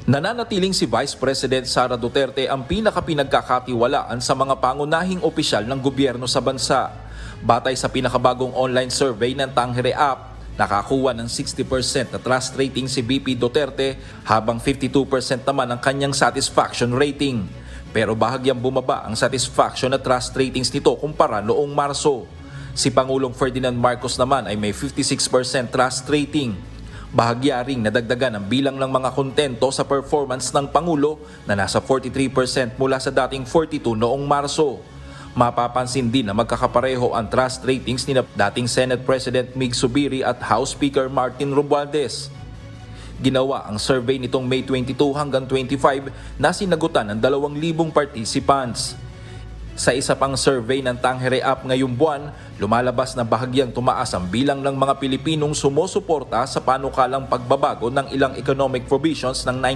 Nananatiling si Vice President Sara Duterte ang pinakapinagkakatiwalaan sa mga pangunahing opisyal ng gobyerno sa bansa. Batay sa pinakabagong online survey ng Tangere App, nakakuha ng 60% na trust rating si VP Duterte habang 52% naman ang kanyang satisfaction rating. Pero bahagyang bumaba ang satisfaction at trust ratings nito kumpara noong Marso. Si Pangulong Ferdinand Marcos naman ay may 56% trust rating. Bahagya ring nadagdagan ang bilang ng mga kontento sa performance ng Pangulo na nasa 43% mula sa dating 42% noong Marso. Mapapansin din na magkakapareho ang trust ratings ni dating Senate President Mig Zubiri at House Speaker Martin Romualdez. Ginawa ang survey nitong May 22 hanggang 25 na sinagutan ng 2,000 participants. Sa isa pang survey ng Tangere App ngayong buwan, lumalabas na bahagyang tumaas ang bilang ng mga Pilipinong sumusuporta sa panukalang pagbabago ng ilang economic provisions ng